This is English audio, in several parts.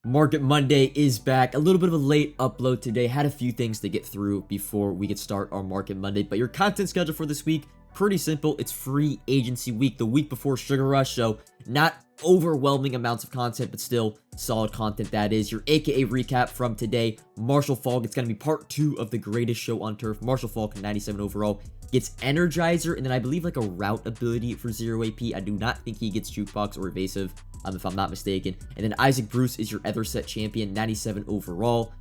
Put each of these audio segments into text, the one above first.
Market Monday is back. A little bit of a late upload today. Had a few things to get through before we could start our Market Monday. But your content schedule for this week, pretty simple. It's free agency week, the week before Sugar Rush. So not overwhelming amounts of content, but still solid content that is. Your AKA recap from today. Marshall Falk. It's going to be part 2 of the greatest show on turf. Marshall Falk, 97 overall. Gets Energizer, and then I believe like a route ability for 0 AP. I do not think he gets Jukebox or Evasive, if I'm not mistaken. And then Isaac Bruce is your other set champion, 97 overall.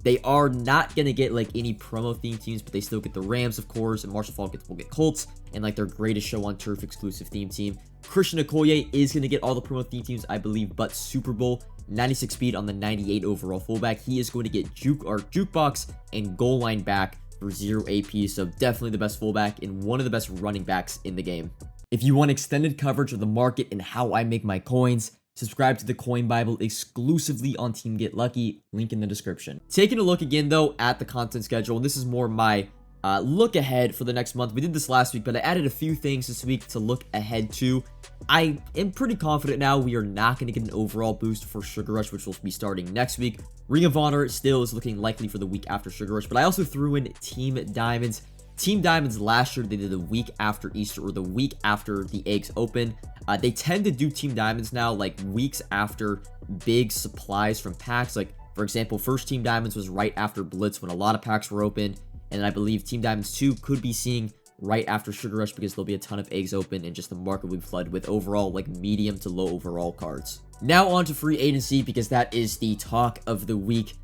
They are not going to get like any promo theme teams, but they still get the Rams, of course, and Marshall Falk will get Colts, and like their greatest show on turf exclusive theme team. Christian Okoye is going to get all the promo theme teams, I believe, but Super Bowl. 96 speed on the 98 overall fullback. He is going to get Jukebox and goal line back for 0 AP, so definitely the best fullback and one of the best running backs in the game. If you want extended coverage of the market and how I make my coins, subscribe to the Coin Bible exclusively on Team Get Lucky, link in the description. Taking a look again though at the content schedule, and this is more my look ahead for the next month. We did this last week, but I added a few things this week to look ahead to. I am pretty confident now we are not going to get an overall boost for Sugar Rush, which will be starting next week. Ring of Honor still is looking likely for the week after Sugar Rush, but I also threw in Team Diamonds. Team Diamonds last year, they did the week after Easter or the week after the eggs open. They tend to do Team Diamonds now like weeks after big supplies from packs. Like, for example, first Team Diamonds was right after Blitz when a lot of packs were open. And I believe Team Diamonds 2 could be seeing right after Sugar Rush because there'll be a ton of eggs open and just the market will be flooded with overall like medium to low overall cards. Now on to free agency because that is the talk of the week.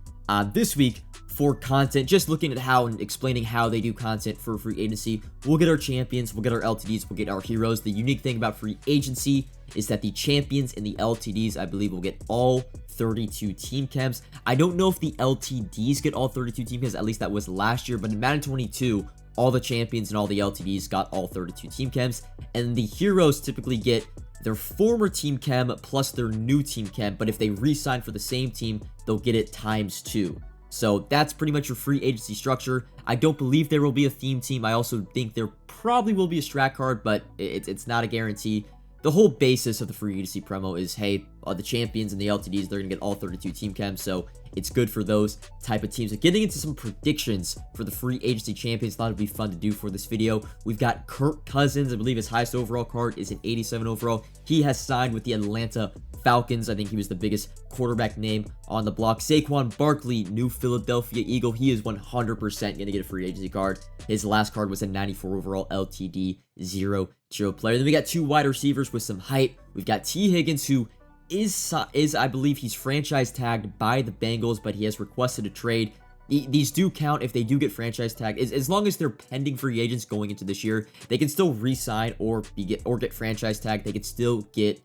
This week for content, just looking at how and explaining how they do content for free agency. We'll get our champions, we'll get our LTDs, we'll get our heroes. The unique thing about free agency is that the champions and the LTDs, I believe, will get all 32 team chems. I don't know if the LTDs get all 32 team chems, at least that was last year, but in Madden 22, all the champions and all the LTDs got all 32 team chems, and the heroes typically get their former team chem plus their new team chem, but if they re-sign for the same team, they'll get it times 2. So that's pretty much your free agency structure. I don't believe there will be a theme team. I also think there probably will be a strat card, but it's not a guarantee. The whole basis of the free agency promo is, hey, the champions and the LTDs, they're going to get all 32 team chems, so it's good for those type of teams. So getting into some predictions for the free agency champions, thought it'd be fun to do for this video. We've got Kirk Cousins. I believe his highest overall card is an 87 overall. He has signed with the Atlanta Falcons. I think he was the biggest quarterback name on the block. Saquon Barkley, new Philadelphia Eagle. He is 100% going to get a free agency card. His last card was a 94 overall LTD 0 player. Then we got 2 wide receivers with some height. We've got T. Higgins, who is I believe he's franchise tagged by the Bengals, but he has requested a trade. These do count if they do get franchise tagged. As long as they're pending free agents going into this year, they can still re-sign or get franchise tagged. They can still get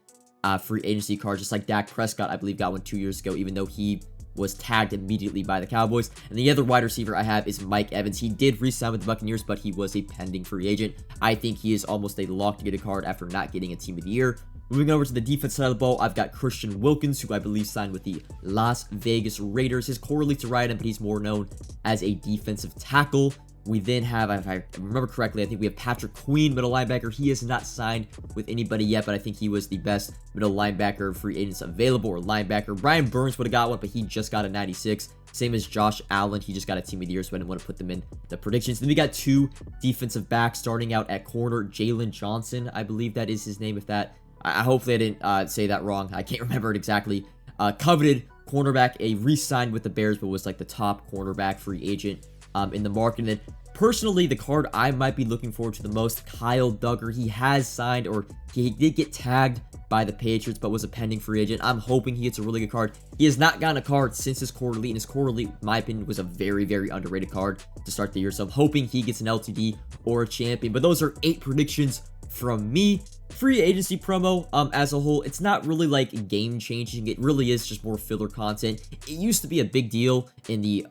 free agency cards, just like Dak Prescott, I believe, got one 2 years ago, even though he was tagged immediately by the Cowboys. And the other wide receiver I have is Mike Evans. He did re-sign with the Buccaneers, but he was a pending free agent. I think he is almost a lock to get a card after not getting a team of the year. Moving over to the defense side of the ball, I've got Christian Wilkins, who I believe signed with the Las Vegas Raiders. His correlates to right end, but he's more known as a defensive tackle. We then have, if I remember correctly, I think we have Patrick Queen, middle linebacker. He has not signed with anybody yet, but I think he was the best middle linebacker free agents available, or linebacker. Brian Burns would have got one, but he just got a 96. Same as Josh Allen. He just got a team of the year, so I didn't want to put them in the predictions. Then we got 2 defensive backs starting out at corner. Jalen Johnson, I believe that is his name. If that, hopefully I didn't say that wrong. I can't remember it exactly. Coveted cornerback, a re-signed with the Bears, but was like the top cornerback free agent in the market. And then personally, the card I might be looking forward to the most, Kyle Duggar. He has signed, or he did get tagged by the Patriots, but was a pending free agent. I'm hoping he gets a really good card. He has not gotten a card since his core elite, and his core elite, in my opinion, was a very, very underrated card to start the year. So I'm hoping he gets an LTD or a champion. But those are 8 predictions from me. Free agency promo as a whole, it's not really like game changing. It really is just more filler content. It used to be a big deal in the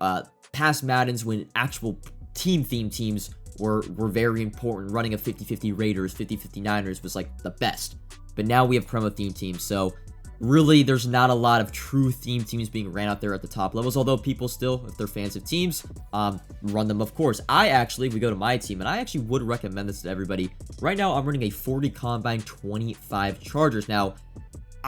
past Maddens when actual team-themed teams were very important. Running a 50-50 Raiders, 50-50 Niners was like the best. But now we have promo-themed teams, so really there's not a lot of true theme teams being ran out there at the top levels, although people still, if they're fans of teams, run them, of course. We go to my team, and I actually would recommend this to everybody. Right now, I'm running a 40 Combine 25 Chargers. Now,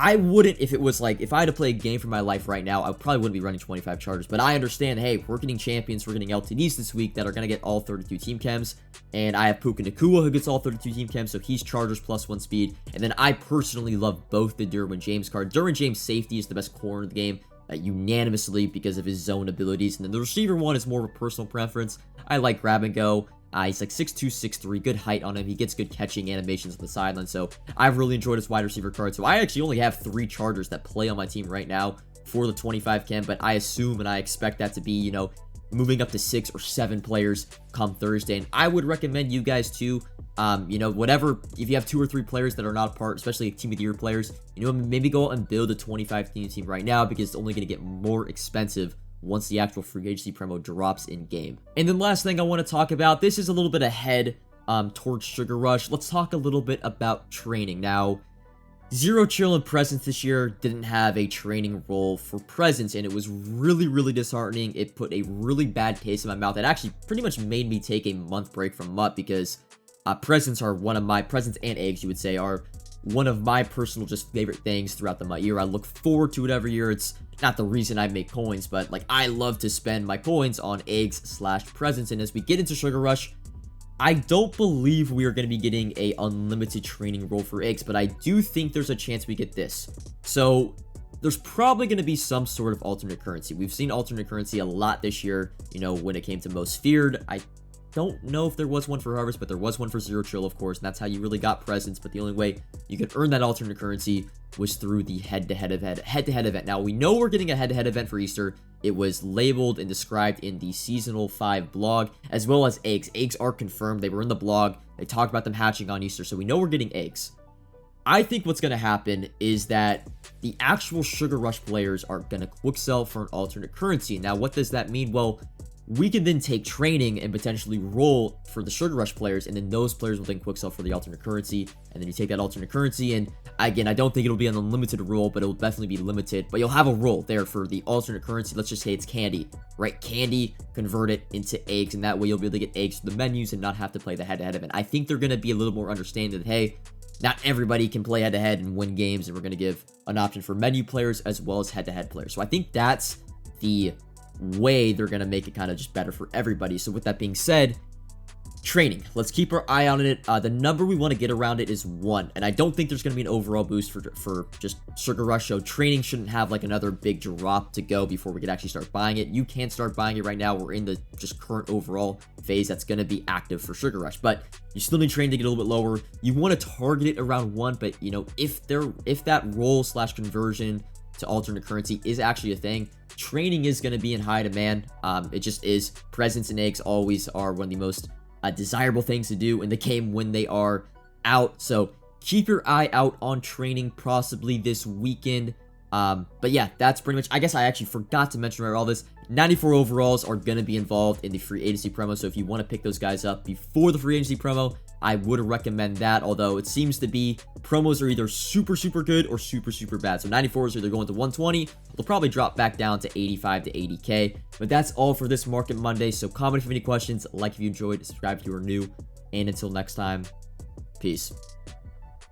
I wouldn't, if it was like, if I had to play a game for my life right now, I probably wouldn't be running 25 Chargers. But I understand, hey, we're getting champions, we're getting LTDs this week that are going to get all 32 team chems. And I have Puka Nacua who gets all 32 team chems, so he's Chargers +1 speed. And then I personally love both the Derwin James card. Derwin James safety is the best corner in the game, unanimously because of his zone abilities. And then the receiver one is more of a personal preference. I like grab and go. He's like 6'2", 6'3", good height on him. He gets good catching animations on the sideline. So I've really enjoyed his wide receiver card. So I actually only have 3 Chargers that play on my team right now for the 25 chem. But I assume and I expect that to be, moving up to 6 or 7 players come Thursday. And I would recommend you guys too, whatever, if you have 2 or 3 players that are not part, especially team of the year players, maybe go out and build a 25 team right now because it's only going to get more expensive once the actual free agency promo drops in game. And then last thing I want to talk about, this is a little bit ahead towards Sugar Rush. Let's talk a little bit about training. Now, Zero Chill and Presence this year didn't have a training role for Presence, and it was really, really disheartening. It put a really bad taste in my mouth. It actually pretty much made me take a month break from MUT because Presence are one of my, Presence and Eggs, you would say, are one of my personal just favorite things throughout the MUT year. I look forward to it every year. It's not the reason I make coins, but like I love to spend my coins on Eggs/Presence. And as we get into Sugar Rush, I don't believe we are going to be getting a unlimited training role for Eggs, but I do think there's a chance we get this. So there's probably going to be some sort of alternate currency. We've seen alternate currency a lot this year, when it came to most feared. I don't know if there was one for Harvest, but there was one for Zero Chill, of course, and that's how you really got Presence. But the only way you could earn that alternate currency was through the head-to-head event. Now, we know we're getting a head-to-head event for Easter. It was labeled and described in the Seasonal 5 blog, as well as Eggs. Eggs are confirmed. They were in the blog. They talked about them hatching on Easter, so we know we're getting Eggs. I think what's going to happen is that the actual Sugar Rush players are going to quick sell for an alternate currency. Now, what does that mean? Well, we can then take training and potentially roll for the Sugar Rush players, and then those players will then quick sell for the alternate currency, and then you take that alternate currency, and again, I don't think it'll be an unlimited roll, but it'll definitely be limited, but you'll have a roll there for the alternate currency. Let's just say it's candy, right? Candy, convert it into Eggs, and that way you'll be able to get Eggs through the menus and not have to play the head-to-head event. I think they're going to be a little more understanding that, hey, not everybody can play head-to-head and win games, and we're going to give an option for menu players as well as head-to-head players. So I think that's the way they're going to make it kind of just better for everybody. So with that being said, training, let's keep our eye on it. The number we want to get around it is 1, and I don't think there's going to be an overall boost for just Sugar Rush, so training shouldn't have like another big drop to go before we could actually start buying it. You can start buying it right now. We're in the just current overall phase that's going to be active for Sugar Rush, but you still need training to get a little bit lower. You want to target it around 1, but if that roll/conversion to alternate currency is actually a thing, training is going to be in high demand. It just is. Presence and Eggs always are one of the most desirable things to do in the game when they are out. So keep your eye out on training possibly this weekend. But yeah, that's pretty much, I guess I actually forgot to mention all this. 94 overalls are going to be involved in the free agency promo. So if you want to pick those guys up before the free agency promo, I would recommend that. Although it seems to be promos are either super, super good or super, super bad. So 94s are either going to 120. They'll probably drop back down to 85 to 80K. But that's all for this Market Monday. So comment if you have any questions, like if you enjoyed, subscribe if you are new. And until next time, peace.